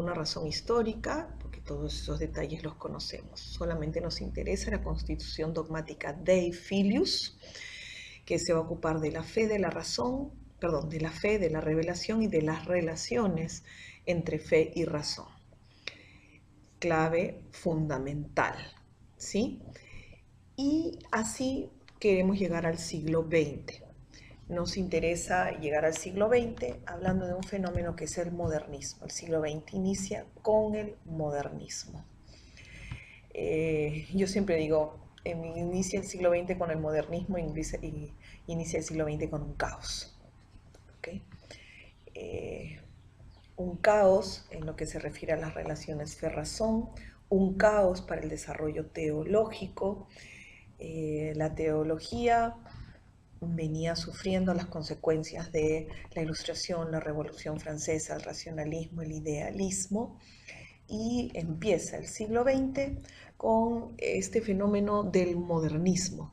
una razón histórica, porque todos esos detalles los conocemos. Solamente nos interesa la constitución dogmática Dei Filius, que se va a ocupar de la fe, de la razón, perdón, de la fe, de la revelación y de las relaciones entre fe y razón. Clave fundamental, ¿sí? Y así queremos llegar al siglo XX. Nos interesa llegar al siglo XX hablando de un fenómeno que es el modernismo. El siglo XX inicia con el modernismo. Yo siempre digo, inicia el siglo XX con el modernismo y inicia el siglo XX con un caos. ¿Okay? Un caos en lo que se refiere a las relaciones fe-razón, un caos para el desarrollo teológico. La teología venía sufriendo las consecuencias de la Ilustración, la Revolución Francesa, el racionalismo, el idealismo, y empieza el siglo XX con este fenómeno del modernismo.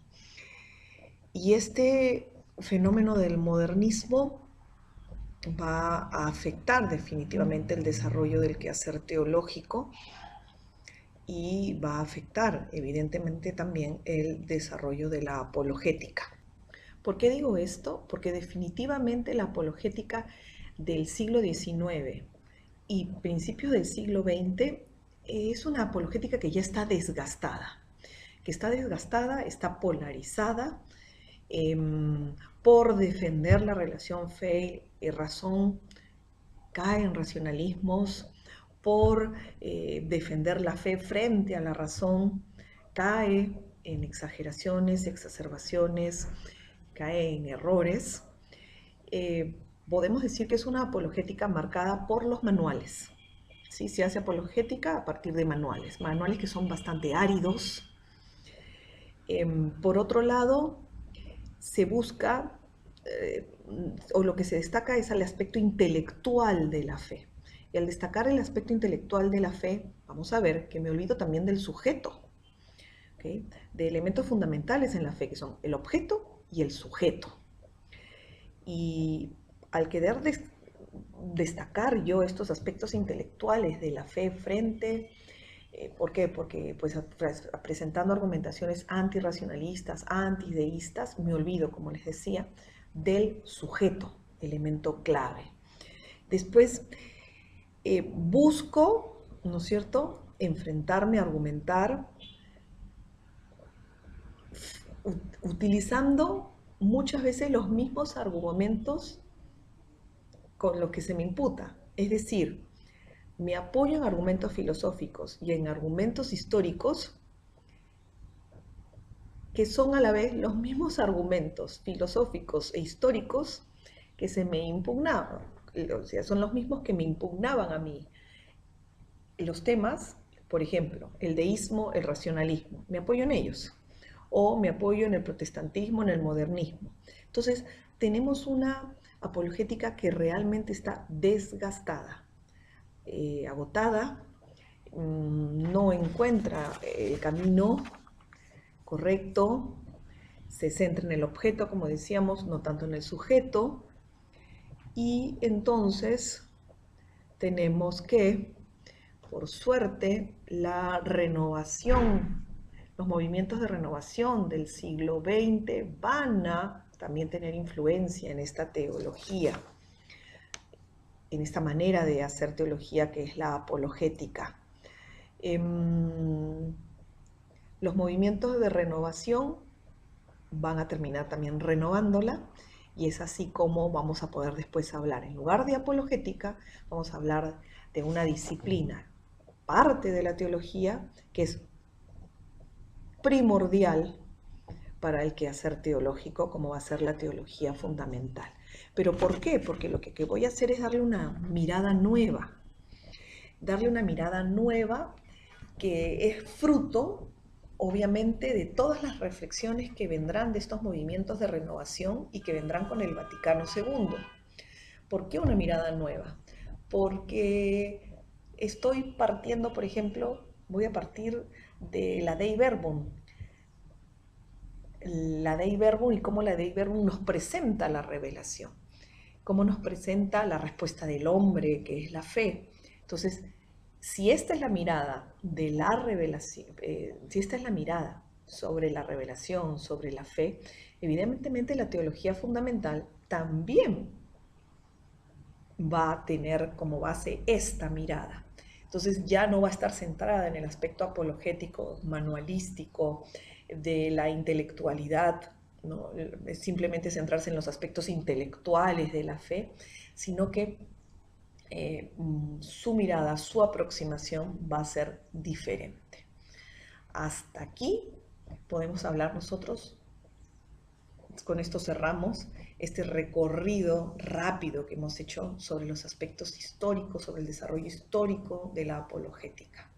Y este fenómeno del modernismo va a afectar definitivamente el desarrollo del quehacer teológico y va a afectar evidentemente también el desarrollo de la apologética. ¿Por qué digo esto? Porque definitivamente la apologética del siglo XIX y principios del siglo XX es una apologética que ya está desgastada, está polarizada por defender la relación fe y razón, cae en racionalismos, por defender la fe frente a la razón, cae en exageraciones, exacerbaciones, cae en errores. Podemos decir que es una apologética marcada por los manuales. ¿Sí? Se hace apologética a partir de manuales que son bastante áridos. Por otro lado, se busca, o lo que se destaca es el aspecto intelectual de la fe. Y al destacar el aspecto intelectual de la fe, vamos a ver que me olvido también del sujeto, ¿okay? De elementos fundamentales en la fe, que son el objeto y el sujeto. Y al querer destacar yo estos aspectos intelectuales de la fe frente, ¿por qué? Porque pues presentando argumentaciones antirracionalistas, antideístas, me olvido, como les decía, del sujeto, elemento clave. Después busco, ¿no es cierto?, enfrentarme, argumentar, utilizando muchas veces los mismos argumentos con los que se me imputa. Es decir, me apoyo en argumentos filosóficos y en argumentos históricos que son a la vez los mismos argumentos filosóficos e históricos que se me impugnaban. O sea, son los mismos que me impugnaban a mí. Los temas, por ejemplo, el deísmo, el racionalismo, me apoyo en ellos. O me apoyo en el protestantismo, en el modernismo. Entonces, tenemos una apologética que realmente está desgastada, agotada, no encuentra el camino correcto, se centra en el objeto, como decíamos, no tanto en el sujeto, y entonces tenemos que, por suerte, la renovación, los movimientos de renovación del siglo XX van a también tener influencia en esta teología, en esta manera de hacer teología que es la apologética. Los movimientos de renovación van a terminar también renovándola, y es así como vamos a poder después hablar, en lugar de apologética, vamos a hablar de una disciplina, parte de la teología, que es primordial para el quehacer teológico, como va a ser la teología fundamental. ¿Pero por qué? Porque lo que voy a hacer es darle una mirada nueva que es fruto, obviamente, de todas las reflexiones que vendrán de estos movimientos de renovación y que vendrán con el Vaticano II. ¿Por qué una mirada nueva? Porque estoy partiendo, por ejemplo, voy a partir de la Dei Verbum. La Dei Verbum y cómo la Dei Verbum nos presenta la revelación, cómo nos presenta la respuesta del hombre, que es la fe. Entonces, si esta es la mirada de la revelación, si esta es la mirada sobre la revelación, sobre la fe, evidentemente la teología fundamental también va a tener como base esta mirada. Entonces ya no va a estar centrada en el aspecto apologético, manualístico, de la intelectualidad, ¿no? Es simplemente centrarse en los aspectos intelectuales de la fe, sino que su mirada, su aproximación va a ser diferente. Hasta aquí podemos hablar nosotros. Con esto cerramos este recorrido rápido que hemos hecho sobre los aspectos históricos, sobre el desarrollo histórico de la apologética.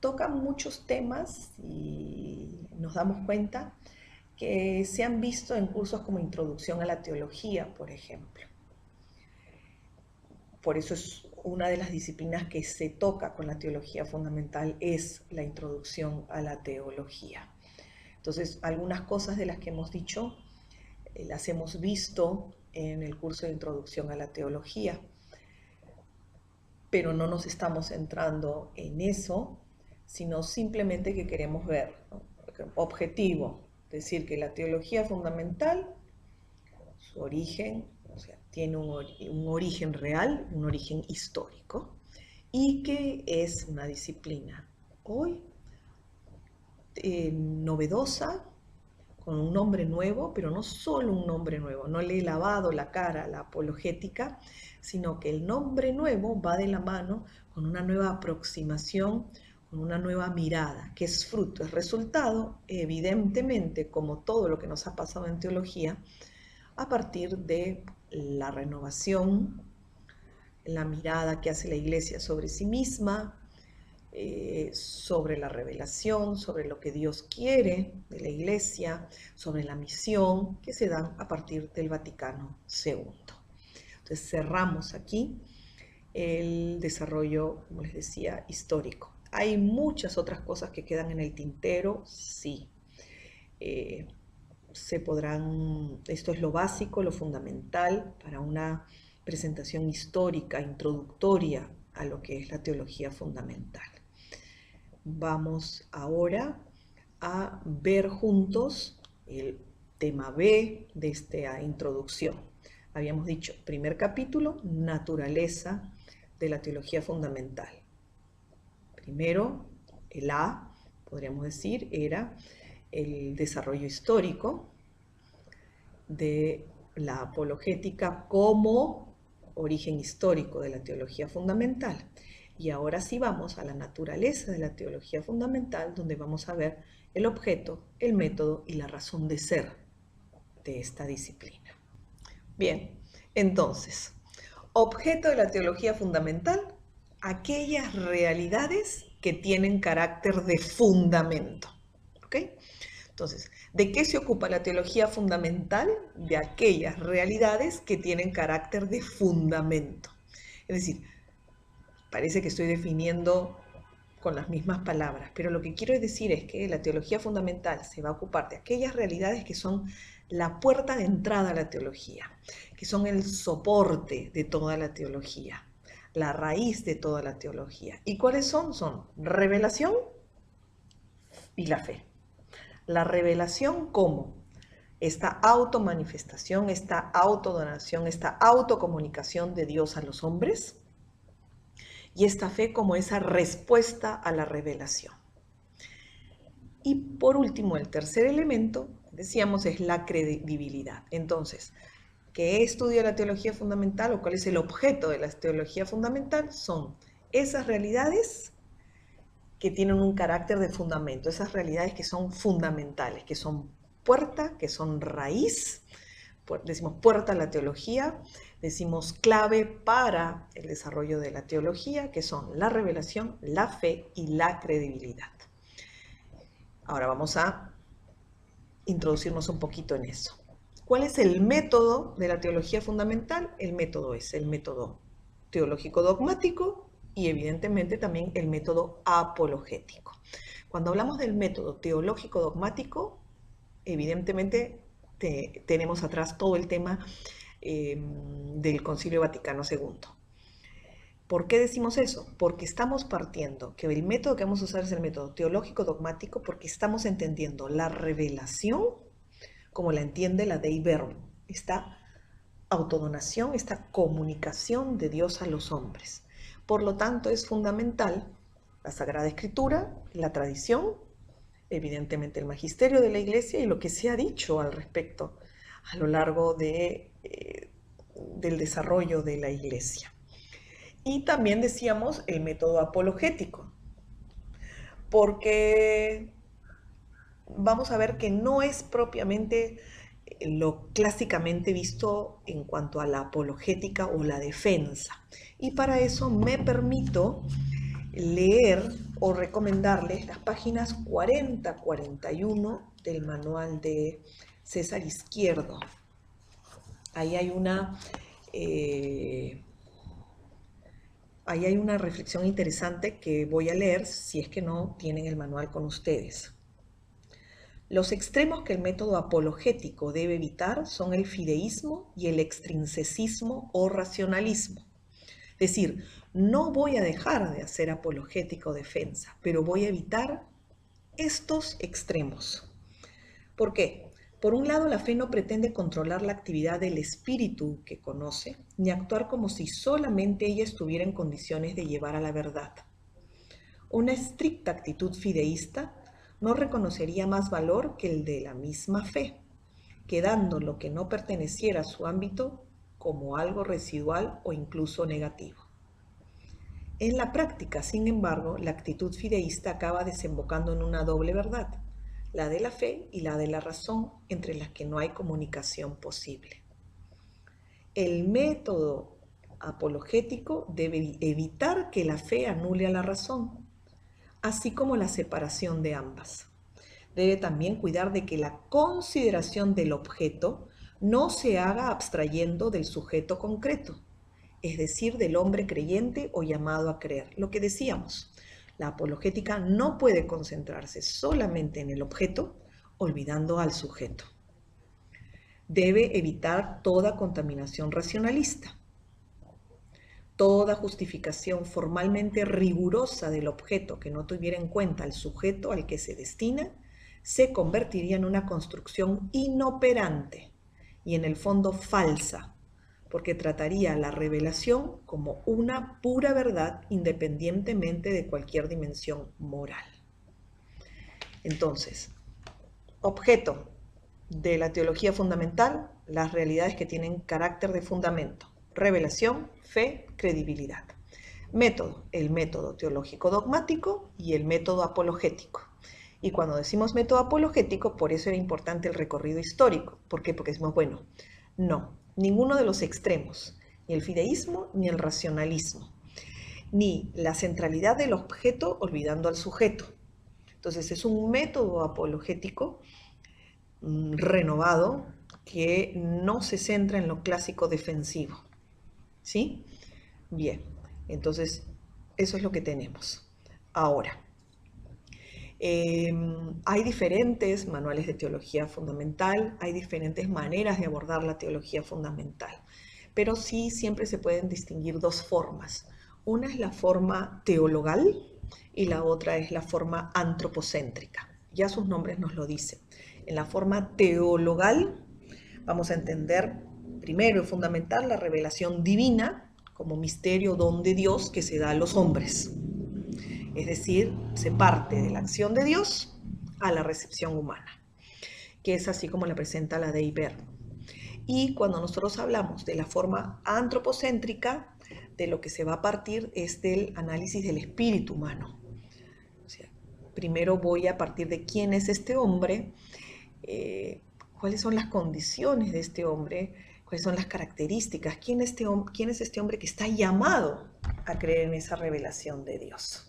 Toca muchos temas y nos damos cuenta que se han visto en cursos como Introducción a la Teología, por ejemplo. Por eso es una de las disciplinas que se toca con la teología fundamental, es la introducción a la teología. Entonces, algunas cosas de las que hemos dicho las hemos visto en el curso de introducción a la teología, pero no nos estamos centrando en eso, sino simplemente que queremos ver, ¿no? Objetivo, decir que la teología fundamental, su origen, o sea, tiene un origen real, un origen histórico, y que es una disciplina hoy novedosa, con un nombre nuevo, pero no solo un nombre nuevo, no le he lavado la cara a la apologética, sino que el nombre nuevo va de la mano con una nueva aproximación, con una nueva mirada, que es fruto, es resultado, evidentemente, como todo lo que nos ha pasado en teología, a partir de la renovación, la mirada que hace la Iglesia sobre sí misma, sobre la revelación, sobre lo que Dios quiere de la Iglesia, sobre la misión que se dan a partir del Vaticano II. Entonces cerramos aquí el desarrollo, como les decía, histórico. Hay muchas otras cosas que quedan en el tintero, sí. Esto es lo básico, lo fundamental para una presentación histórica, introductoria a lo que es la teología fundamental. Vamos ahora a ver juntos el tema B de esta introducción. Habíamos dicho, primer capítulo, naturaleza de la teología fundamental. Primero, el A, podríamos decir, era el desarrollo histórico de la apologética como origen histórico de la teología fundamental. Y ahora sí vamos a la naturaleza de la teología fundamental, donde vamos a ver el objeto, el método y la razón de ser de esta disciplina. Bien, entonces, objeto de la teología fundamental, aquellas realidades que tienen carácter de fundamento. ¿Ok? Entonces, ¿de qué se ocupa la teología fundamental? De aquellas realidades que tienen carácter de fundamento. Es decir, parece que estoy definiendo con las mismas palabras, pero lo que quiero decir es que la teología fundamental se va a ocupar de aquellas realidades que son la puerta de entrada a la teología, que son el soporte de toda la teología, la raíz de toda la teología. ¿Y cuáles son? Son revelación y la fe. La revelación como esta automanifestación, esta autodonación, esta autocomunicación de Dios a los hombres, y esta fe como esa respuesta a la revelación. Y por último, el tercer elemento, decíamos, es la credibilidad. Entonces, ¿qué estudia la teología fundamental o cuál es el objeto de la teología fundamental? Son esas realidades que tienen un carácter de fundamento, esas realidades que son fundamentales, que son puerta, que son raíz, decimos puerta a la teología, decimos clave para el desarrollo de la teología, que son la revelación, la fe y la credibilidad. Ahora vamos a introducirnos un poquito en eso. ¿Cuál es el método de la teología fundamental? El método es el método teológico dogmático y evidentemente también el método apologético. Cuando hablamos del método teológico dogmático, evidentemente tenemos atrás todo el tema del Concilio Vaticano II. ¿Por qué decimos eso? Porque estamos partiendo que el método que vamos a usar es el método teológico dogmático, porque estamos entendiendo la revelación como la entiende la Dei Verbum, esta autodonación, esta comunicación de Dios a los hombres. Por lo tanto, es fundamental la Sagrada Escritura, la tradición, evidentemente el magisterio de la Iglesia y lo que se ha dicho al respecto a lo largo del desarrollo de la Iglesia. Y también decíamos el método apologético, porque vamos a ver que no es propiamente lo clásicamente visto en cuanto a la apologética o la defensa. Y para eso me permito leer o recomendarles las páginas 40-41 del manual de César Izquierdo. Ahí hay una reflexión interesante que voy a leer si es que no tienen el manual con ustedes. Los extremos que el método apologético debe evitar son el fideísmo y el extrinsecismo o racionalismo. Es decir, no voy a dejar de hacer apologética o defensa, pero voy a evitar estos extremos. ¿Por qué? Por un lado, la fe no pretende controlar la actividad del espíritu que conoce, ni actuar como si solamente ella estuviera en condiciones de llevar a la verdad. Una estricta actitud fideísta no reconocería más valor que el de la misma fe, quedando lo que no perteneciera a su ámbito como algo residual o incluso negativo. En la práctica, sin embargo, la actitud fideísta acaba desembocando en una doble verdad, la de la fe y la de la razón, entre las que no hay comunicación posible. El método apologético debe evitar que la fe anule a la razón, así como la separación de ambas. Debe también cuidar de que la consideración del objeto no se haga abstrayendo del sujeto concreto, es decir, del hombre creyente o llamado a creer. Lo que decíamos, la apologética no puede concentrarse solamente en el objeto, olvidando al sujeto. Debe evitar toda contaminación racionalista. Toda justificación formalmente rigurosa del objeto que no tuviera en cuenta al sujeto al que se destina se convertiría en una construcción inoperante y en el fondo falsa, porque trataría la revelación como una pura verdad independientemente de cualquier dimensión moral. Entonces, objeto de la teología fundamental, las realidades que tienen carácter de fundamento: revelación, fe, credibilidad. Método, el método teológico dogmático y el método apologético. Y cuando decimos método apologético, por eso era importante el recorrido histórico. ¿Por qué? Porque decimos, bueno, no, ninguno de los extremos, ni el fideísmo ni el racionalismo, ni la centralidad del objeto olvidando al sujeto. Entonces es un método apologético renovado que no se centra en lo clásico defensivo. ¿Sí? Bien, entonces eso es lo que tenemos. Ahora, hay diferentes manuales de teología fundamental, hay diferentes maneras de abordar la teología fundamental, pero sí siempre se pueden distinguir dos formas. Una es la forma teologal y la otra es la forma antropocéntrica. Ya sus nombres nos lo dicen. En la forma teologal vamos a entender primero y fundamental la revelación divina como misterio don de Dios que se da a los hombres. Es decir, se parte de la acción de Dios a la recepción humana, que es así como la presenta la Dei Verbum. Y cuando nosotros hablamos de la forma antropocéntrica, de lo que se va a partir es del análisis del espíritu humano. O sea, primero voy a partir de quién es este hombre, cuáles son las condiciones de este hombre, cuáles son las características, quién es este hombre que está llamado a creer en esa revelación de Dios.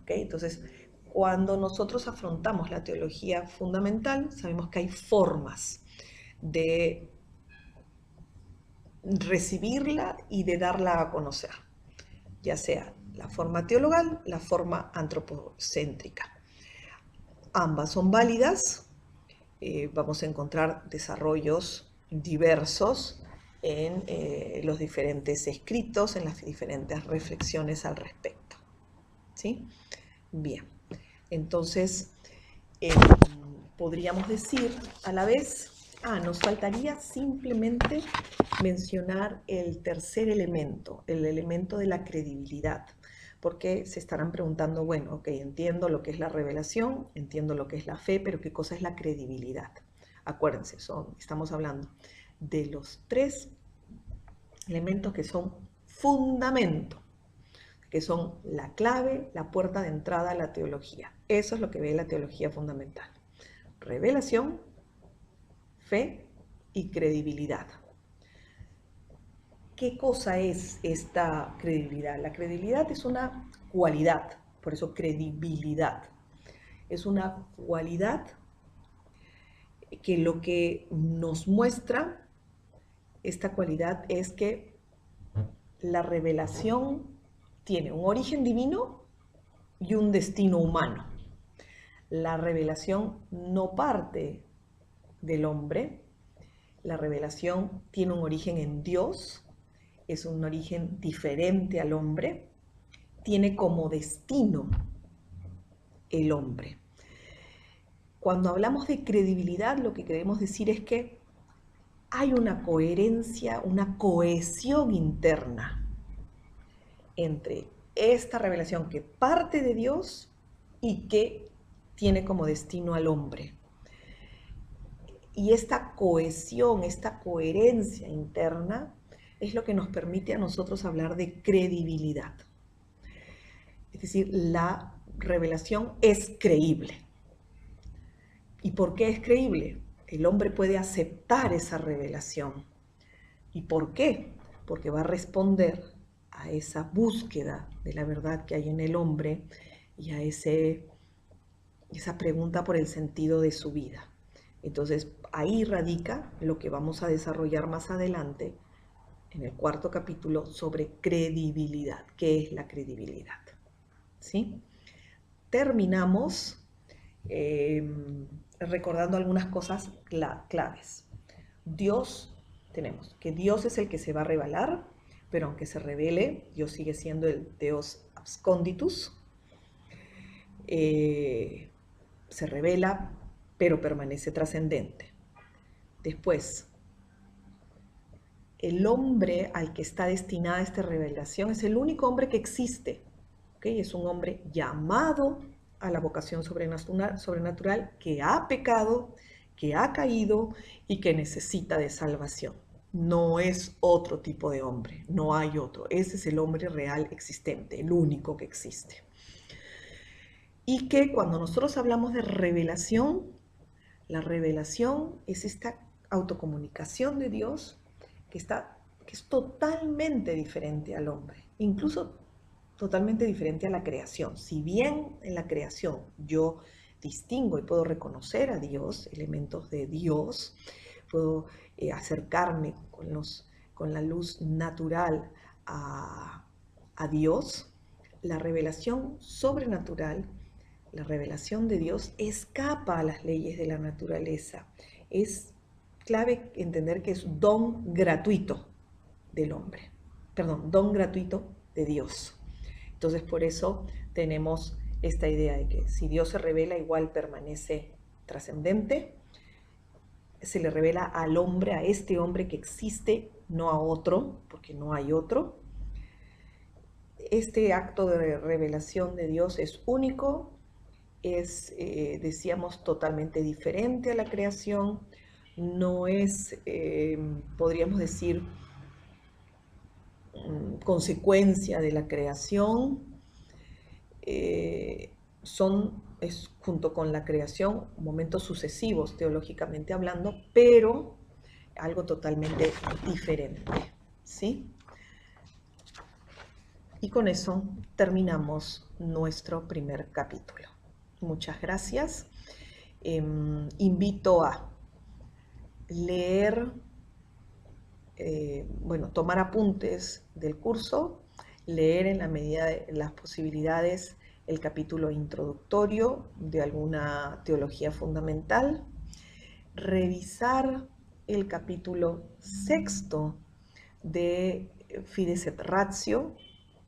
¿Okay? Entonces, cuando nosotros afrontamos la teología fundamental, sabemos que hay formas de recibirla y de darla a conocer, ya sea la forma teologal, la forma antropocéntrica. Ambas son válidas, vamos a encontrar desarrollos diversos en los diferentes escritos, en las diferentes reflexiones al respecto. ¿Sí? Bien, entonces podríamos decir a la vez, nos faltaría simplemente mencionar el tercer elemento, el elemento de la credibilidad, porque se estarán preguntando, bueno, ok, entiendo lo que es la revelación, entiendo lo que es la fe, pero ¿qué cosa es la credibilidad? Acuérdense, estamos hablando de los tres elementos que son fundamento, que son la clave, la puerta de entrada a la teología. Eso es lo que ve la teología fundamental. Revelación, fe y credibilidad. ¿Qué cosa es esta credibilidad? La credibilidad es una cualidad, por eso credibilidad. Es una cualidad que lo que nos muestra esta cualidad es que la revelación tiene un origen divino y un destino humano. La revelación no parte del hombre, la revelación tiene un origen en Dios, es un origen diferente al hombre, tiene como destino el hombre. Cuando hablamos de credibilidad, lo que queremos decir es que hay una coherencia, una cohesión interna entre esta revelación que parte de Dios y que tiene como destino al hombre. Y esta cohesión, esta coherencia interna es lo que nos permite a nosotros hablar de credibilidad. Es decir, la revelación es creíble. ¿Y por qué es creíble? El hombre puede aceptar esa revelación. ¿Y por qué? Porque va a responder a esa búsqueda de la verdad que hay en el hombre y a esa pregunta por el sentido de su vida. Entonces, ahí radica lo que vamos a desarrollar más adelante en el cuarto capítulo sobre credibilidad. ¿Qué es la credibilidad? ¿Sí? Terminamos recordando algunas cosas claves. Tenemos que Dios es el que se va a revelar, pero aunque se revele, Dios sigue siendo el Deus absconditus. Se revela, pero permanece trascendente. Después, el hombre al que está destinada esta revelación es el único hombre que existe. ¿Okay? Es un hombre llamado a la vocación sobrenatural, que ha pecado, que ha caído y que necesita de salvación. No es otro tipo de hombre, no hay otro. Ese es el hombre real existente, el único que existe. Y que cuando nosotros hablamos de revelación, la revelación es esta autocomunicación de Dios que es totalmente diferente al hombre, incluso totalmente diferente a la creación. Si bien en la creación yo distingo y puedo reconocer a Dios, elementos de Dios, puedo acercarme con la luz natural a Dios, la revelación sobrenatural, la revelación de Dios escapa a las leyes de la naturaleza. Es clave entender que es don gratuito del hombre, don gratuito de Dios. Entonces, por eso tenemos esta idea de que si Dios se revela, igual permanece trascendente, se le revela al hombre, a este hombre que existe, no a otro, porque no hay otro. Este acto de revelación de Dios es único, es, decíamos, totalmente diferente a la creación, no es, podríamos decir, consecuencia de la creación, es junto con la creación momentos sucesivos teológicamente hablando, pero algo totalmente diferente, ¿sí? Y con eso terminamos nuestro primer capítulo. Muchas gracias. Invito a leer, tomar apuntes del curso, leer en la medida de las posibilidades el capítulo introductorio de alguna teología fundamental, revisar el capítulo 6 de Fides et Ratio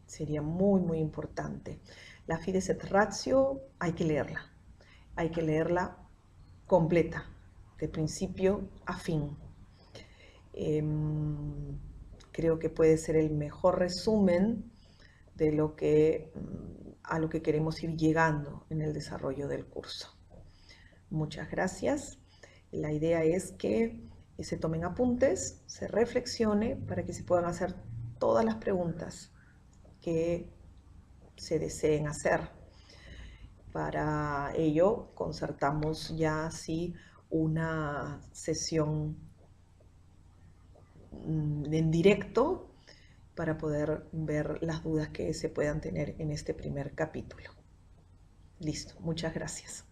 sería muy, muy importante. La Fides et Ratio hay que leerla completa, de principio a fin. Creo que puede ser el mejor resumen de a lo que queremos ir llegando en el desarrollo del curso. Muchas gracias. La idea es que se tomen apuntes, se reflexione para que se puedan hacer todas las preguntas que se deseen hacer. Para ello concertamos ya así una sesión en directo para poder ver las dudas que se puedan tener en este primer capítulo. Listo, muchas gracias.